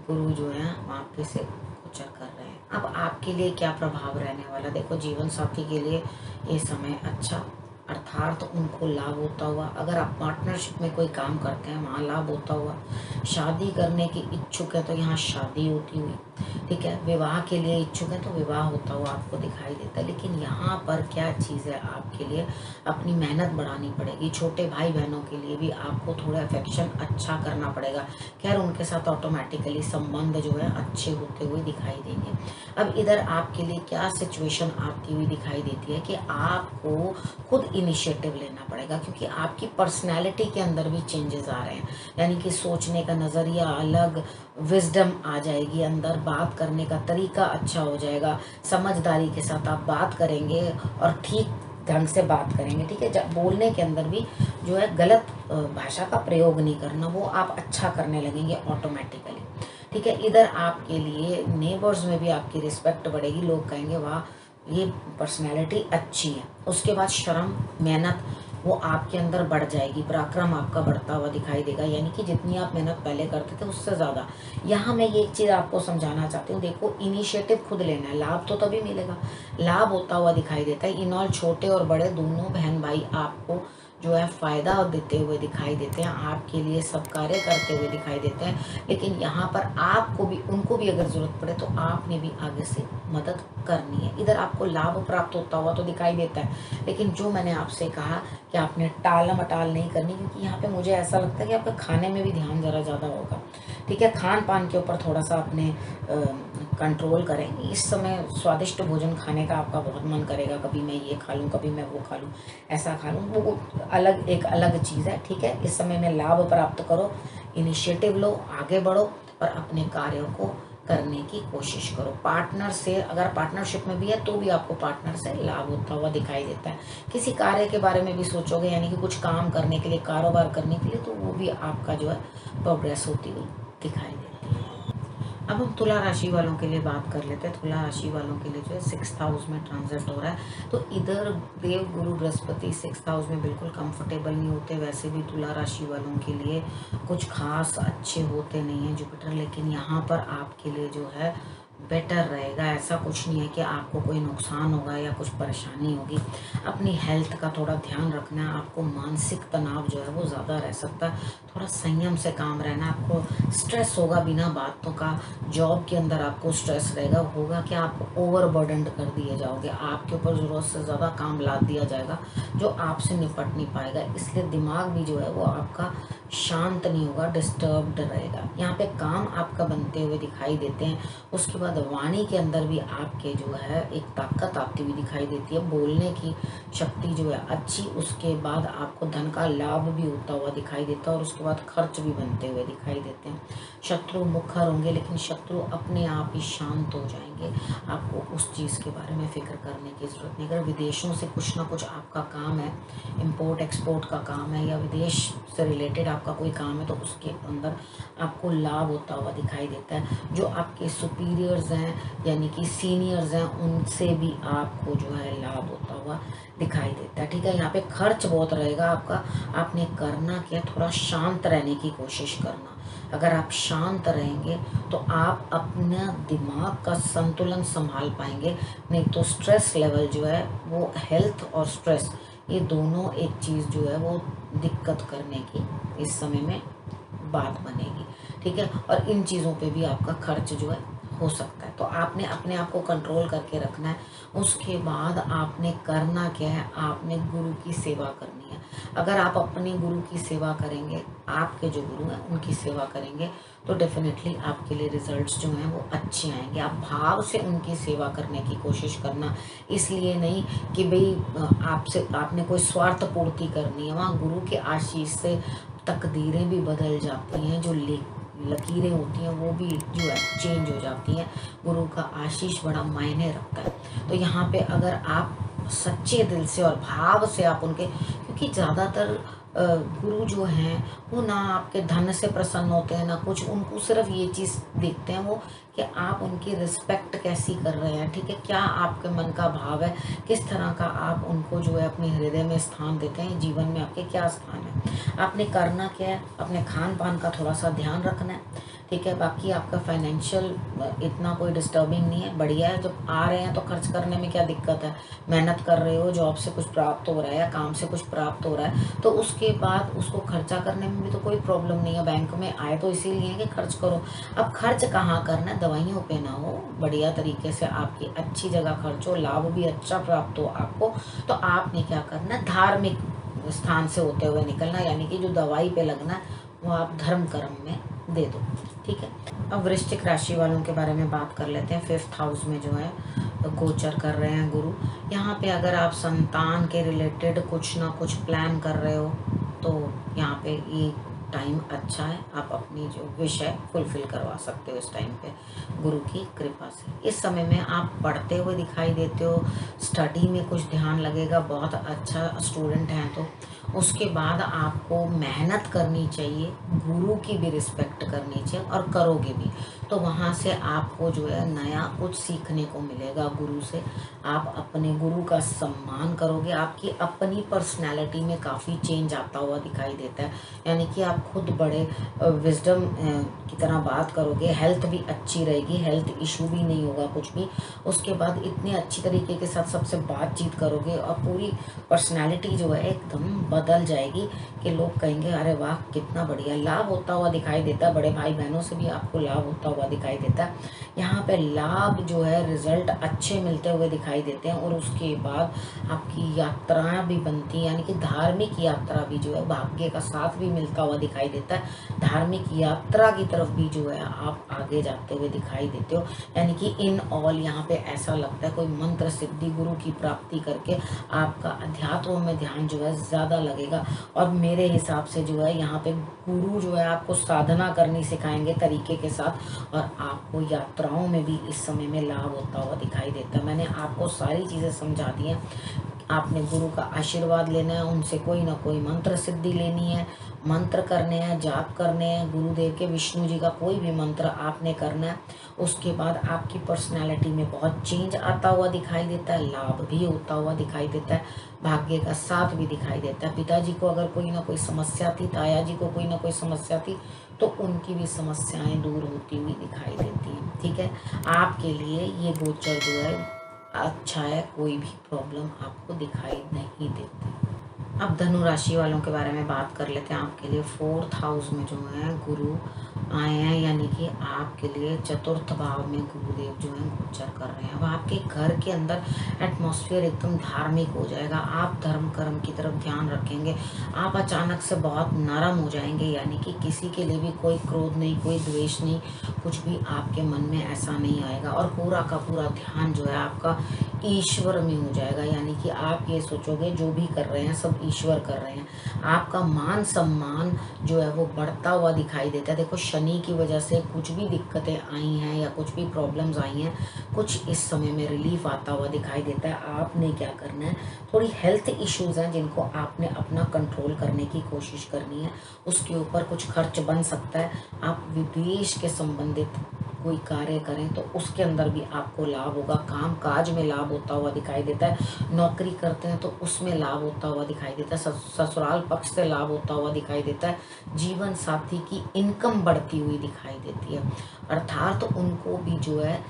गुरु जो है वहाँ से गोचर कर रहे हैं। अब आपके लिए क्या प्रभाव रहने वाला, देखो जीवन साथी के लिए ये समय अच्छा, अर्थात उनको लाभ होता हुआ। अगर आप पार्टनरशिप में कोई काम करते हैं वहाँ लाभ होता हुआ। शादी करने की इच्छुक है तो यहाँ शादी होती हुई। ठीक है, विवाह के लिए इच्छुक है तो विवाह होता हुआ आपको दिखाई देता है। लेकिन यहाँ पर क्या चीज़ है, आपके लिए अपनी मेहनत बढ़ानी पड़ेगी। छोटे भाई बहनों के लिए भी आपको थोड़ा अफेक्शन अच्छा करना पड़ेगा। खैर उनके साथ ऑटोमेटिकली संबंध जो है अच्छे होते हुए दिखाई देंगे। अब इधर आपके लिए क्या सिचुएशन आती हुई दिखाई देती है कि आपको खुद इनिशिएटिव लेना पड़ेगा, क्योंकि आपकी पर्सनैलिटी के अंदर भी चेंजेस आ रहे हैं। यानी कि सोचने का नज़रिया अलग, विजडम आ जाएगी अंदर, बात करने का तरीका अच्छा हो जाएगा, समझदारी के साथ आप बात करेंगे और ठीक ढंग से बात करेंगे। ठीक है, जब बोलने के अंदर भी जो है गलत भाषा का प्रयोग नहीं करना, वो आप अच्छा करने लगेंगे ऑटोमेटिकली। ठीक है, इधर आपके लिए नेबर्स में भी आपकी रिस्पेक्ट बढ़ेगी, लोग कहेंगे वाह ये पर्सनैलिटी अच्छी है। उसके बाद शर्म, मेहनत वो आपके अंदर बढ़ जाएगी, पराक्रम आपका बढ़ता हुआ दिखाई देगा। यानी कि जितनी आप मेहनत पहले करते थे उससे ज़्यादा। यहाँ मैं ये एक चीज़ आपको समझाना चाहती हूँ, देखो इनिशिएटिव खुद लेना है, लाभ तो तभी मिलेगा, लाभ होता हुआ दिखाई देता है। इन ऑल छोटे और बड़े दोनों बहन भाई आपको जो है फ़ायदा देते हुए दिखाई देते हैं, आपके लिए सब कार्य करते हुए दिखाई देते हैं। लेकिन यहाँ पर आपको भी, उनको भी अगर ज़रूरत पड़े तो आपने भी आगे से मदद करनी है। इधर आपको लाभ प्राप्त होता हुआ तो दिखाई देता है, लेकिन जो मैंने आपसे कहा कि आपने टाल मटाल नहीं करनी, क्योंकि यहाँ पे मुझे ऐसा लगता है कि आपका खाने में भी ध्यान ज़रा ज़्यादा होगा। ठीक है, खान पान के ऊपर थोड़ा सा अपने कंट्रोल करें। इस समय स्वादिष्ट भोजन खाने का आपका बहुत मन करेगा, कभी मैं ये खा लूँ, कभी मैं वो खा लूँ, ऐसा खा लूँ, वो एक अलग चीज़ है। ठीक है, इस समय में लाभ प्राप्त करो, इनिशिएटिव लो, आगे बढ़ो और अपने कार्यों को करने की कोशिश करो। पार्टनर से, अगर पार्टनरशिप में भी है तो भी आपको पार्टनर से लाभ होता हुआ दिखाई देता है। किसी कार्य के बारे में भी सोचोगे, यानी कि कुछ काम करने के लिए, कारोबार करने के लिए, तो वो भी आपका जो है प्रोग्रेस होती हुई दिखाई देती है। अब हम तुला राशि वालों के लिए बात कर लेते हैं। तुला राशि वालों के लिए जो है 6th हाउस में ट्रांजिट हो रहा है, तो इधर देव गुरु बृहस्पति 6th हाउस में बिल्कुल कंफर्टेबल नहीं होते। वैसे भी तुला राशि वालों के लिए कुछ खास अच्छे होते नहीं हैं जुपिटर, लेकिन यहाँ पर आपके लिए जो है बेटर रहेगा। ऐसा कुछ नहीं है कि आपको कोई नुकसान होगा या कुछ परेशानी होगी। अपनी हेल्थ का थोड़ा ध्यान रखना है। आपको मानसिक तनाव जो है वो ज़्यादा रह सकता है, थोड़ा संयम से काम रहना। आपको स्ट्रेस होगा बिना बातों का, जॉब के अंदर आपको स्ट्रेस रहेगा। होगा कि आप ओवरबर्डनड कर दिए जाओगे, आपके ऊपर ज़रूरत से ज़्यादा काम लाद दिया जाएगा जो आपसे निपट नहीं पाएगा। इसलिए दिमाग भी जो है वो आपका शांत नहीं होगा, डिस्टर्ब्ड रहेगा। यहाँ पे काम आपका बनते हुए दिखाई देते हैं। उसके बाद वाणी के अंदर भी आपके जो है एक ताकत आती हुई दिखाई देती है, बोलने की शक्ति जो है अच्छी। उसके बाद आपको धन का लाभ भी होता हुआ दिखाई देता है और उसके बाद खर्च भी बनते हुए दिखाई देते हैं। शत्रु मुखर होंगे, लेकिन शत्रु अपने आप ही शांत हो जाएंगे। आपको उस चीज़ के बारे में फिक्र करने की ज़रूरत नहीं। अगर विदेशों से कुछ ना कुछ आपका काम है, इम्पोर्ट एक्सपोर्ट का काम है या विदेश से रिलेटेड आपका कोई काम है, तो उसके अंदर आपको लाभ होता हुआ दिखाई देता है। जो आपके सुपीरियर्स हैं यानी कि सीनियर्स हैं, उनसे भी आपको जो है लाभ होता हुआ दिखाई देता है। ठीक है, यहाँ पे खर्च बहुत रहेगा आपका। आपने करना क्या, थोड़ा शांत रहने की कोशिश करना। अगर आप शांत रहेंगे तो आप अपना दिमाग का संतुलन संभाल पाएंगे। नहीं तो स्ट्रेस लेवल जो है वो, हेल्थ और स्ट्रेस, ये दोनों एक चीज़ जो है वो दिक्कत करने की इस समय में बात बनेगी। ठीक है, और इन चीज़ों पे भी आपका खर्च जो है हो सकता है। तो आपने अपने आप को कंट्रोल करके रखना है। उसके बाद आपने करना क्या है, आपने गुरु की सेवा करनी है। अगर आप अपने गुरु की सेवा करेंगे, आपके जो गुरु हैं उनकी सेवा करेंगे, तो डेफिनेटली आपके लिए रिजल्ट्स जो हैं वो अच्छे आएंगे। आप भाव से उनकी सेवा करने की कोशिश करना, इसलिए नहीं कि भाई आपसे आपने कोई स्वार्थ पूर्ति करनी है। वहाँ गुरु के आशीष से तकदीरें भी बदल जाती हैं, जो लकीरें होती हैं वो भी जो है चेंज हो जाती हैं। गुरु का आशीष बड़ा मायने रखता है। तो यहाँ पे अगर आप सच्चे दिल से और भाव से आप उनके, क्योंकि ज़्यादातर गुरु जो हैं वो ना आपके धन से प्रसन्न होते हैं ना कुछ, उनको सिर्फ ये चीज़ देखते हैं वो कि आप उनकी रिस्पेक्ट कैसी कर रहे हैं। ठीक है, क्या आपके मन का भाव है, किस तरह का आप उनको जो है अपने हृदय में स्थान देते हैं, जीवन में आपके क्या स्थान है। आपने करना क्या है, अपने खान पान का थोड़ा सा ध्यान रखना है। ठीक है, बाकी आपका फाइनेंशियल इतना कोई डिस्टर्बिंग नहीं है, बढ़िया है। जब आ रहे हैं तो खर्च करने में क्या दिक्कत है, मेहनत कर रहे हो, जॉब से कुछ प्राप्त हो रहा है या काम से कुछ प्राप्त हो रहा है, तो उसके बाद उसको खर्चा करने में भी तो कोई प्रॉब्लम नहीं है। बैंक में आए तो इसीलिए कि खर्च करो। अब खर्च कहाँ करना है, दवाइयों पे ना हो, बढ़िया तरीके से आपकी अच्छी जगह खर्च हो, लाभ भी अच्छा प्राप्त हो आपको। तो आपने क्या करना है, धार्मिक स्थान से होते हुए निकलना, यानी कि जो दवाई पे लगना है वो आप धर्म कर्म में दे दो। ठीक है, अब वृश्चिक राशि वालों के बारे में बात कर लेते हैं। 5th हाउस में जो है गोचर कर रहे हैं गुरु। यहाँ पे अगर आप संतान के रिलेटेड कुछ ना कुछ प्लान कर रहे हो तो यहाँ पे ये टाइम अच्छा है। आप अपनी जो विश है फुलफिल करवा सकते हो इस टाइम पे गुरु की कृपा से। इस समय में आप पढ़ते हुए दिखाई देते हो, स्टडी में कुछ ध्यान लगेगा, बहुत अच्छा स्टूडेंट हैं तो। उसके बाद आपको मेहनत करनी चाहिए, गुरु की भी रिस्पेक्ट करनी चाहिए और करोगे भी तो वहाँ से आपको जो है नया कुछ सीखने को मिलेगा गुरु से। आप अपने गुरु का सम्मान करोगे, आपकी अपनी पर्सनैलिटी में काफ़ी चेंज आता हुआ दिखाई देता है। यानी कि आप खुद बड़े विजडम की तरह बात करोगे, हेल्थ भी अच्छी रहेगी, हेल्थ इशू भी नहीं होगा कुछ भी। उसके बाद इतने अच्छी तरीके के साथ सबसे बातचीत करोगे और पूरी पर्सनैलिटी जो है एकदम बदल जाएगी कि लोग कहेंगे अरे वाह कितना बढ़िया। लाभ होता हुआ दिखाई देता है, बड़े भाई बहनों से भी आपको लाभ होता हुआ दिखाई देता है। यहाँ पे लाभ जो है रिजल्ट अच्छे मिलते हुए दिखाई देते हैं। और उसके बाद आपकी यात्राएं भी बनती हैं, यानी कि धार्मिक यात्रा भी जो है भाग्य का साथ भी मिलता हुआ दिखाई देता है। धार्मिक यात्रा की तरफ भी जो है आप आगे जाते हुए दिखाई देते हो। यानी कि इन ऑल यहाँ पे ऐसा लगता है कोई मंत्र सिद्धि गुरु की प्राप्ति करके आपका अध्यात्म में ध्यान जो है ज़्यादा लगेगा। और मेरे हिसाब से जो है यहाँ पे गुरु जो है आपको साधना करनी सिखाएंगे तरीके के साथ, और आपको यात्राओं में भी इस समय में लाभ होता हुआ दिखाई देता है। मैंने आपको सारी चीज़ें समझा दी हैं। आपने गुरु का आशीर्वाद लेना है, उनसे कोई ना कोई मंत्र सिद्धि लेनी है, मंत्र करने हैं, जाप करने हैं गुरुदेव के, विष्णु जी का कोई भी मंत्र आपने करना है। उसके बाद आपकी पर्सनैलिटी में बहुत चेंज आता हुआ दिखाई देता है, लाभ भी होता हुआ दिखाई देता है, भाग्य का साथ भी दिखाई देता है। पिताजी को अगर कोई ना कोई समस्या थी, ताया जी को कोई ना कोई समस्या थी, तो उनकी भी समस्याएं दूर होती हुई दिखाई देती हैं। ठीक है, आपके लिए ये गोचर जो है अच्छा है, कोई भी प्रॉब्लम आपको दिखाई नहीं देती। अब धनु राशि वालों के बारे में बात कर लेते हैं। आपके लिए 4th हाउस में जो है गुरु आए हैं, यानी कि आपके लिए चतुर्थ भाव में गुरुदेव जो है गोचर कर रहे हैं। अब आपके घर के अंदर एटमॉस्फेयर एकदम धार्मिक हो जाएगा, आप धर्म कर्म की तरफ ध्यान रखेंगे, आप अचानक से बहुत नरम हो जाएंगे, यानी कि किसी के लिए भी कोई क्रोध नहीं, कोई द्वेष नहीं, कुछ भी आपके मन में ऐसा नहीं आएगा। और पूरा का पूरा ध्यान जो है आपका ईश्वर में हो जाएगा, यानी कि आप ये सोचोगे जो भी कर रहे हैं सब ईश्वर कर रहे हैं। आपका मान सम्मान जो है वो बढ़ता हुआ दिखाई देता है। देखो, शनि की वजह से कुछ भी दिक्कतें आई हैं या कुछ भी प्रॉब्लम्स आई हैं, कुछ इस समय में रिलीफ आता हुआ दिखाई देता है। आपने क्या करना है, थोड़ी हेल्थ इश्यूज हैं जिनको आपने अपना कंट्रोल करने की कोशिश करनी है, उसके ऊपर कुछ खर्च बन सकता है। आप विदेश के संबंधित कोई कार्य करें तो उसके अंदर भी आपको लाभ होगा, काम काज में लाभ होता हुआ दिखाई देता है। नौकरी करते हैं तो उसमें लाभ होता हुआ दिखाई देता है, ससुराल पक्ष से लाभ होता हुआ दिखाई देता है। जीवन साथी की इनकम बढ़ती हुई दिखाई देती है, अर्थात उनको भी जो है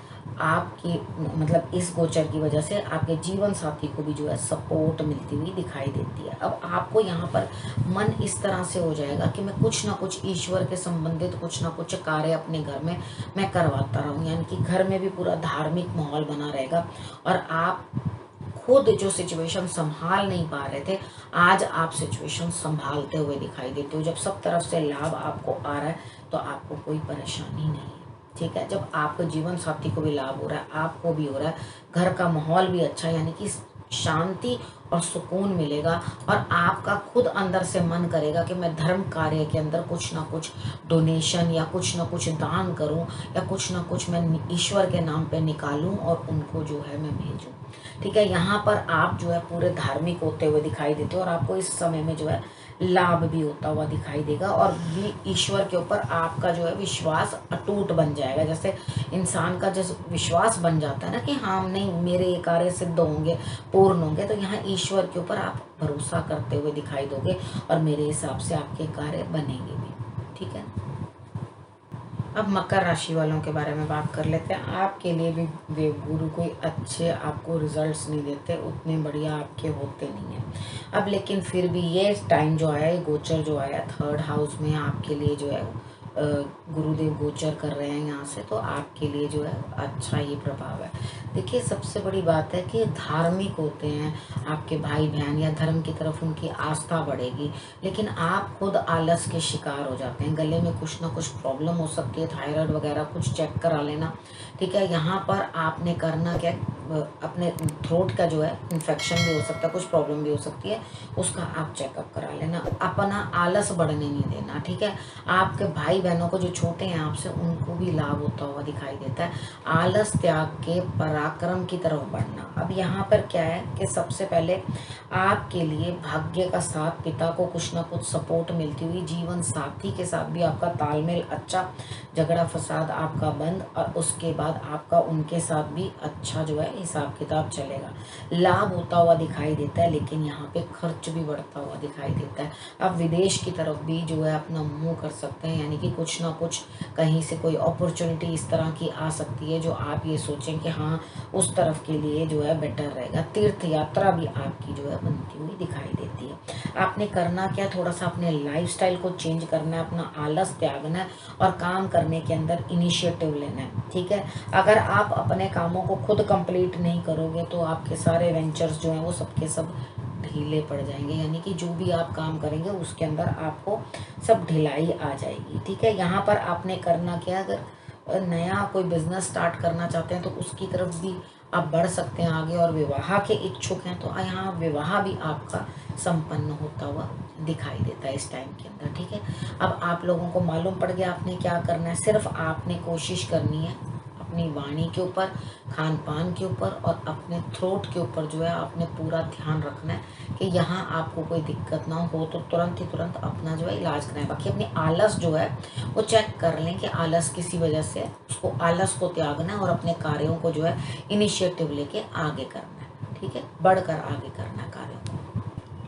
आपकी मतलब इस गोचर की वजह से आपके जीवन साथी को भी जो है सपोर्ट मिलती हुई दिखाई देती है। अब आपको यहाँ पर मन इस तरह से हो जाएगा कि मैं कुछ ना कुछ ईश्वर के संबंधित कुछ ना कुछ कार्य अपने घर में मैं करवाता रहूँ, यानी कि घर में भी पूरा धार्मिक माहौल बना रहेगा। और आप खुद जो सिचुएशन संभाल नहीं पा रहे थे, आज आप सिचुएशन संभालते हुए दिखाई देते हो। जब सब तरफ से लाभ आपको आ रहा है तो आपको कोई परेशानी नहीं है। ठीक है, जब आपको जीवन साथी को भी लाभ हो रहा है, आपको भी हो रहा है, घर का माहौल भी अच्छा, यानी कि शांति और सुकून मिलेगा। और आपका खुद अंदर से मन करेगा कि मैं धर्म कार्य के अंदर कुछ ना कुछ डोनेशन या कुछ ना कुछ दान करूं, या कुछ ना कुछ मैं ईश्वर के नाम पे निकालूं और उनको जो है मैं भेजूं। ठीक है, यहाँ पर आप जो है पूरे धार्मिक होते हुए दिखाई देते हो, और आपको इस समय में जो है लाभ भी होता हुआ दिखाई देगा। और भी ईश्वर के ऊपर आपका जो है विश्वास अटूट बन जाएगा। जैसे इंसान का जैसे विश्वास बन जाता है ना कि हाँ नहीं, मेरे ये कार्य सिद्ध होंगे, पूर्ण होंगे, तो यहाँ ईश्वर के ऊपर आप भरोसा करते हुए दिखाई दोगे, और मेरे हिसाब से आपके कार्य बनेंगे भी। ठीक है, अब मकर राशि वालों के बारे में बात कर लेते हैं। आपके लिए भी देवगुरु कोई अच्छे आपको रिजल्ट्स नहीं देते, उतने बढ़िया आपके होते नहीं हैं। अब लेकिन फिर भी ये टाइम जो आया, ये गोचर जो आया 3rd हाउस में आपके लिए जो है गुरुदेव गोचर कर रहे हैं यहाँ से, तो आपके लिए जो है अच्छा ये प्रभाव है। देखिए, सबसे बड़ी बात है कि धार्मिक होते हैं आपके भाई बहन, या धर्म की तरफ उनकी आस्था बढ़ेगी, लेकिन आप खुद आलस के शिकार हो जाते हैं। गले में कुछ ना कुछ प्रॉब्लम हो सकती है, थायराइड वगैरह कुछ चेक करा लेना। ठीक है, यहाँ पर आपने करना क्या, अपने थ्रोट का जो है इन्फेक्शन भी हो सकता है, कुछ प्रॉब्लम भी हो सकती है, उसका आप चेकअप करा लेना। अपना आलस बढ़ने नहीं देना। ठीक है, आपके भाई बहनों को जो छोटे हैं आपसे, उनको भी लाभ होता हुआ दिखाई देता है। आलस त्याग के पराक्रम की तरफ बढ़ना। अब यहाँ पर क्या है कि सबसे पहले आपके लिए भाग्य का साथ, पिता को कुछ ना कुछ सपोर्ट मिलती हुई, जीवन साथी के साथ भी आपका तालमेल अच्छा, झगड़ा फसाद आपका बंद, और उसके बाद आपका उनके साथ भी अच्छा जो है हिसाब किताब चलेगा। लाभ होता हुआ दिखाई देता है, लेकिन यहाँ पे खर्च भी बढ़ता हुआ दिखाई देता है। आप विदेश की तरफ भी जो है अपना मुंह कर सकते हैं, यानी कि कुछ ना कुछ कहीं से कोई अपॉर्चुनिटी इस तरह की आ सकती है जो आप ये सोचें कि हाँ उस तरफ के लिए जो है बेटर रहेगा। तीर्थ यात्रा भी आपकी जो है बनती हुई दिखाई देती है। आपने करना क्या, थोड़ा सा अपने लाइफस्टाइल को चेंज करना है, अपना आलस त्यागना है, और काम करने के अंदर इनिशिएटिव लेना है। ठीक है, अगर आप अपने कामों को खुद कंप्लीट नहीं करोगे तो आपके सारे वेंचर्स जो हैं वो सबके सब ढीले पड़ जाएंगे, यानी कि जो भी आप काम करेंगे उसके अंदर आपको सब ढिलाई आ जाएगी। ठीक है, यहाँ पर आपने करना क्या, अगर नया कोई बिजनेस स्टार्ट करना चाहते हैं तो उसकी तरफ भी आप बढ़ सकते हैं आगे, और विवाह के इच्छुक हैं तो यहाँ विवाह भी आपका संपन्न होता हुआ दिखाई देता है इस टाइम के अंदर। ठीक है, अब आप लोगों को मालूम पड़ गया आपने क्या करना है। सिर्फ आपने कोशिश करनी है अपनी वाणी के ऊपर, खान पान के ऊपर और अपने थ्रोट के ऊपर जो है आपने पूरा ध्यान रखना है कि यहाँ आपको कोई दिक्कत ना हो तो तुरंत ही तुरंत अपना जो है इलाज कराएं। बाकी अपनी आलस जो है वो चेक कर लें कि आलस किसी वजह से, उसको आलस को त्यागना है और अपने कार्यों को जो है इनिशिएटिव लेके आगे करना है, ठीक है, बढ़कर आगे करना है कार्यों को।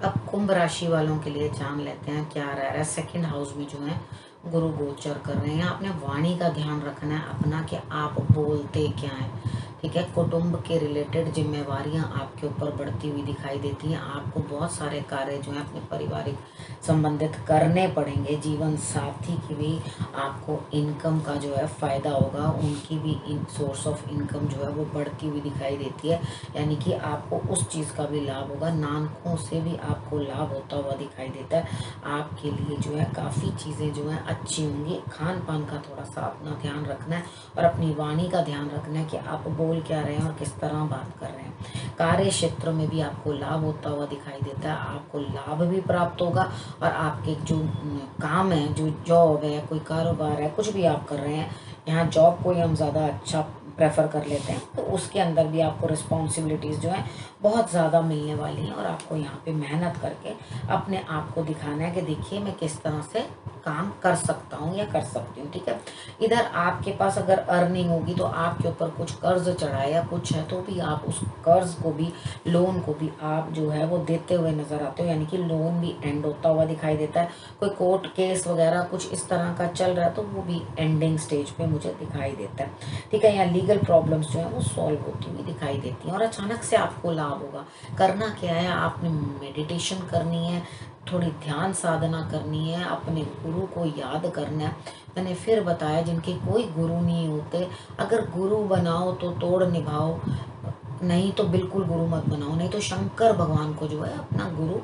अब कुंभ राशि वालों के लिए जान लेते हैं क्या रह रहा है। सेकंड हाउस में जो है गुरु गोचर कर रहे हैं। आपने वाणी का ध्यान रखना है अपना कि आप बोलते क्या हैं, ठीक है। कुटुंब के रिलेटेड जिम्मेवारियां आपके ऊपर बढ़ती हुई दिखाई देती हैं। आपको बहुत सारे कार्य जो हैं अपने पारिवारिक संबंधित करने पड़ेंगे। जीवन साथी की भी आपको इनकम का जो है फायदा होगा, उनकी भी सोर्स ऑफ इनकम जो है वो बढ़ती हुई दिखाई देती है, यानी कि आपको उस चीज़ का भी लाभ होगा। नानकों से भी आपको लाभ होता हुआ दिखाई देता है। आपके लिए जो है काफ़ी चीज़ें जो हैं अच्छी होंगी। खान पान का थोड़ा सा अपना ध्यान रखना है और अपनी वाणी का ध्यान रखना है कि आप बोल क्या रहे हैं और किस तरह बात कर रहे हैं। कार्य क्षेत्र में भी आपको लाभ होता हुआ दिखाई देता है। आपको लाभ भी प्राप्त होगा और आपके जो काम है, जो जॉब है, कोई कारोबार है, कुछ भी आप कर रहे हैं, यहाँ जॉब को ही हम ज़्यादा अच्छा प्रेफर कर लेते हैं, तो उसके अंदर भी आपको रिस्पॉन्सिबिलिटीज़ जो है बहुत ज़्यादा मिलने वाली हैं और आपको यहाँ पे मेहनत करके अपने आप को दिखाना है कि देखिए मैं किस तरह से काम कर सकता हूँ या कर सकती हूँ, ठीक है। इधर आपके पास अगर अर्निंग होगी तो आपके ऊपर कुछ कर्ज चढ़ा है या कुछ है तो भी आप उस कर्ज को भी, लोन को भी आप जो है वो देते हुए नजर आते हो, यानी कि लोन भी एंड होता हुआ दिखाई देता है। कोई कोर्ट केस वगैरह कुछ इस तरह का चल रहा है तो वो भी एंडिंग स्टेज पे मुझे दिखाई देता है, ठीक है। यहाँ लीगल प्रॉब्लम्स जो है वो सॉल्व होती हुई दिखाई देती हैं और अचानक से आपको लाभ होगा। करना क्या है, आपने मेडिटेशन करनी है, थोड़ी ध्यान साधना करनी है, अपने गुरु को याद करना है। मैंने फिर बताया जिनके कोई गुरु नहीं होते, अगर गुरु बनाओ तो तोड़ निभाओ, नहीं तो बिल्कुल गुरु मत बनाओ, नहीं तो शंकर भगवान को जो है अपना गुरु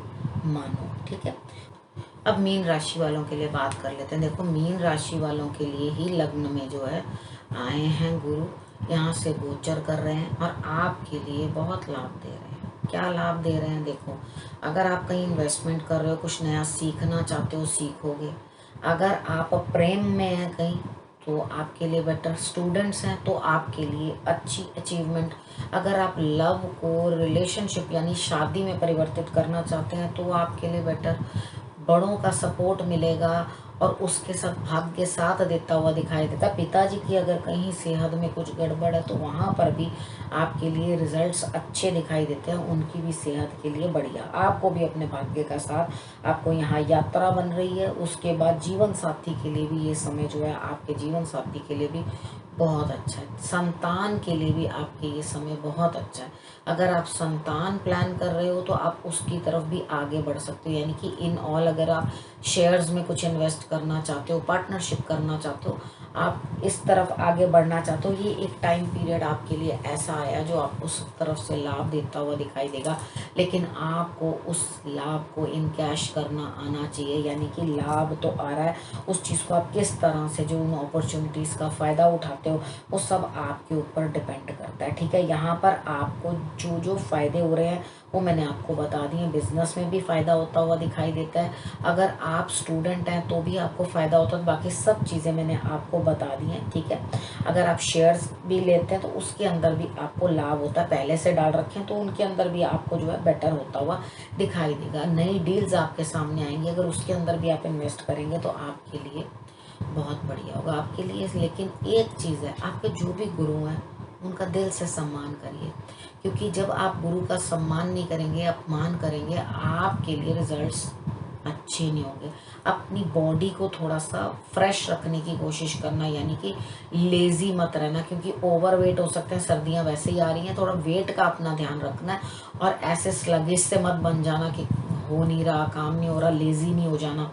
मानो, ठीक है। अब मीन राशि वालों के लिए बात कर लेते हैं। देखो मीन राशि वालों के लिए ही लग्न में जो है आए हैं गुरु, यहाँ से गोचर कर रहे हैं और आपके लिए बहुत लाभ दे रहे हैं। क्या लाभ दे रहे हैं, देखो अगर आप कहीं इन्वेस्टमेंट कर रहे हो, कुछ नया सीखना चाहते हो, सीखोगे। अगर आप प्रेम में हैं कहीं तो आपके लिए बेटर, स्टूडेंट्स हैं तो आपके लिए अच्छी अचीवमेंट। अगर आप लव को रिलेशनशिप यानी शादी में परिवर्तित करना चाहते हैं तो आपके लिए बेटर, बड़ों का सपोर्ट मिलेगा और उसके साथ भाग्य साथ देता हुआ दिखाई देता। पिताजी की अगर कहीं सेहत में कुछ गड़बड़ है तो वहाँ पर भी आपके लिए रिजल्ट्स अच्छे दिखाई देते हैं, उनकी भी सेहत के लिए बढ़िया। आपको भी अपने भाग्य का साथ, आपको यहाँ यात्रा बन रही है। उसके बाद जीवन साथी के लिए भी ये समय जो है आपके जीवन साथी के लिए भी बहुत अच्छा है। संतान के लिए भी आपके ये समय बहुत अच्छा है। अगर आप संतान प्लान कर रहे हो तो आप उसकी तरफ भी आगे बढ़ सकते हो, यानी कि इन ऑल अगर आप शेयर्स में कुछ इन्वेस्ट करना चाहते हो, पार्टनरशिप करना चाहते हो, आप इस तरफ आगे बढ़ना चाहते हो, ये एक टाइम पीरियड आपके लिए ऐसा आया जो आपको उस तरफ से लाभ देता हुआ दिखाई देगा। लेकिन आपको उस लाभ को इन कैश करना आना चाहिए, यानी कि लाभ तो आ रहा है, उस चीज़ को आप किस तरह से जो उन अपॉर्चुनिटीज़ का फ़ायदा उठाते हो वो सब आपके ऊपर डिपेंड करता है, ठीक है। यहाँ पर आपको जो जो फ़ायदे हो रहे हैं वो मैंने आपको बता दिए। बिजनेस में भी फ़ायदा होता हुआ दिखाई देता है। अगर आप स्टूडेंट हैं तो भी आपको फ़ायदा होता है। बाकी सब चीज़ें मैंने आपको बता दी हैं, ठीक है। अगर आप शेयर्स भी लेते हैं तो उसके अंदर भी आपको लाभ होता है, पहले से डाल रखें तो उनके अंदर भी आपको जो है बेटर होता हुआ दिखाई देगा। नई डील्स आपके सामने आएंगी, अगर उसके अंदर भी आप इन्वेस्ट करेंगे तो आपके लिए बहुत बढ़िया होगा आपके लिए। लेकिन एक चीज़ है, आपके जो भी गुरु हैं उनका दिल से सम्मान करिए, क्योंकि जब आप गुरु का सम्मान नहीं करेंगे, अपमान करेंगे, आपके लिए रिजल्ट्स अच्छे नहीं होंगे। अपनी बॉडी को थोड़ा सा फ्रेश रखने की कोशिश करना, यानी कि लेज़ी मत रहना, क्योंकि ओवर वेट हो सकते हैं, सर्दियां वैसे ही आ रही हैं, थोड़ा वेट का अपना ध्यान रखना है और ऐसे स्लगिश से मत बन जाना कि हो नहीं रहा, काम नहीं हो रहा, लेज़ी नहीं हो जाना।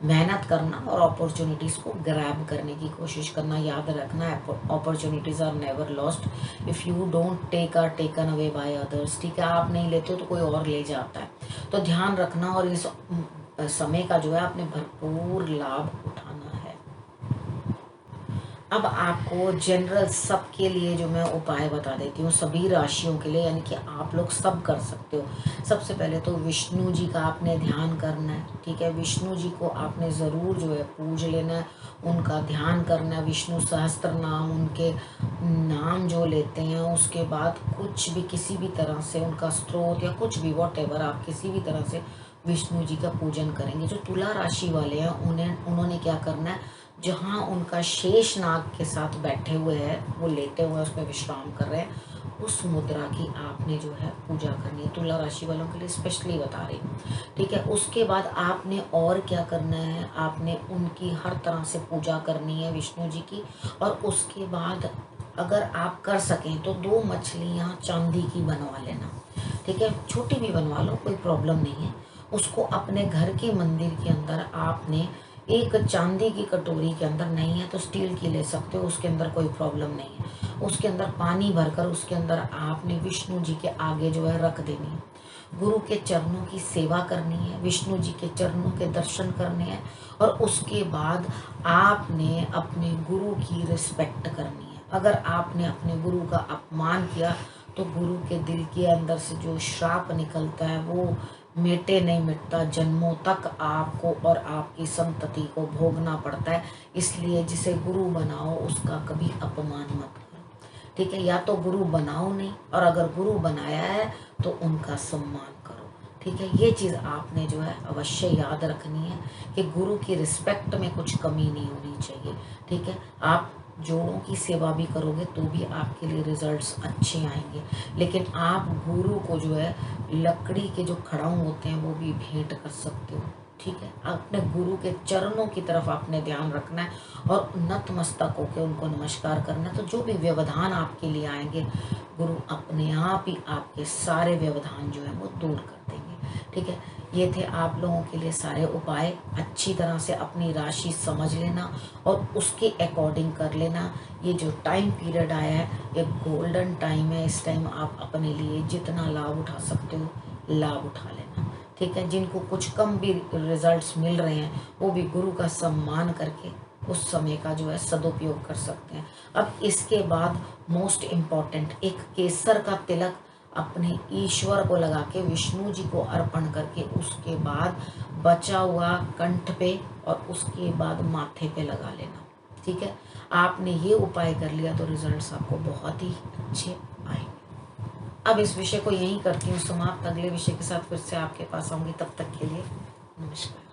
मेहनत करना और अपॉर्चुनिटीज़ को ग्रैब करने की कोशिश करना। याद रखना opportunities are never lost if you don't take are taken away by others, ठीक है। आप नहीं लेते हो तो कोई और ले जाता है, तो ध्यान रखना और इस समय का जो है आपने भरपूर लाभ उठाना है। अब आपको जनरल सबके लिए जो मैं उपाय बता देती हूँ, सभी राशियों के लिए, यानी कि आप लोग सब कर सकते हो। सबसे पहले तो विष्णु जी का आपने ध्यान करना है, ठीक है। विष्णु जी को आपने ज़रूर जो है पूज लेना है, उनका ध्यान करना है। विष्णु सहस्त्र नाम, उनके नाम जो लेते हैं, उसके बाद कुछ भी किसी भी तरह से उनका स्त्रोत या कुछ भी वॉटेवर, आप किसी भी तरह से विष्णु जी का पूजन करेंगे। जो तुला राशि वाले हैं उन्होंने क्या करना है, जहाँ उनका शेष नाग के साथ बैठे हुए हैं, वो लेटे हुए हैं, उसमें विश्राम कर रहे हैं, उस मुद्रा की आपने जो है पूजा करनी है। तुला राशि वालों के लिए स्पेशली बता रही हूँ, ठीक है। उसके बाद आपने और क्या करना है, आपने उनकी हर तरह से पूजा करनी है विष्णु जी की। और उसके बाद अगर आप कर सकें तो 2 मछलियाँ चांदी की बनवा लेना, ठीक है। छोटी भी बनवा लो, कोई प्रॉब्लम नहीं है। उसको अपने घर के मंदिर के अंदर आपने एक चांदी की कटोरी के अंदर, नहीं है तो स्टील की ले सकते हो, उसके अंदर कोई प्रॉब्लम नहीं है। उसके अंदर पानी भरकर उसके अंदर आपने विष्णु जी के आगे जो है रख देनी है। गुरु के चरणों की सेवा करनी है, विष्णु जी के चरणों के दर्शन करने हैं। और उसके बाद आपने अपने गुरु की रिस्पेक्ट करनी है। अगर आपने अपने गुरु का अपमान किया तो गुरु के दिल के अंदर से जो श्राप निकलता है वो मिटे नहीं मिटता, जन्मों तक आपको और आपकी संतति को भोगना पड़ता है। इसलिए जिसे गुरु बनाओ उसका कभी अपमान मत करो, ठीक है। या तो गुरु बनाओ नहीं, और अगर गुरु बनाया है तो उनका सम्मान करो, ठीक है। ये चीज़ आपने जो है अवश्य याद रखनी है कि गुरु की रिस्पेक्ट में कुछ कमी नहीं होनी चाहिए, ठीक है। आप जोड़ों की सेवा भी करोगे तो भी आपके लिए रिजल्ट्स अच्छे आएंगे। लेकिन आप गुरु को जो है लकड़ी के जो खड़ाऊ होते हैं वो भी भेंट कर सकते हो, ठीक है। अपने गुरु के चरणों की तरफ आपने ध्यान रखना है और नतमस्तक होकर उनको नमस्कार करना है। तो जो भी व्यवधान आपके लिए आएंगे, गुरु अपने आप ही आपके सारे व्यवधान जो है वो दूर कर देंगे, ठीक है। ये थे आप लोगों के लिए सारे उपाय। अच्छी तरह से अपनी राशि समझ लेना और उसके अकॉर्डिंग कर लेना। ये जो टाइम पीरियड आया है, एक गोल्डन टाइम है। इस टाइम आप अपने लिए जितना लाभ उठा सकते हो लाभ उठा लेना, ठीक है। जिनको कुछ कम भी रिजल्ट्स मिल रहे हैं वो भी गुरु का सम्मान करके उस समय का जो है सदुपयोग कर सकते हैं। अब इसके बाद मोस्ट इम्पॉर्टेंट, एक केसर का तिलक अपने ईश्वर को लगा के विष्णु जी को अर्पण करके उसके बाद बचा हुआ कंठ पे और उसके बाद माथे पे लगा लेना, ठीक है। आपने ये उपाय कर लिया तो रिजल्ट्स आपको बहुत ही अच्छे आएंगे। अब इस विषय को यहीं करती हूँ समाप्त। अगले विषय के साथ फिर से आपके पास आऊंगी, तब तक के लिए नमस्कार।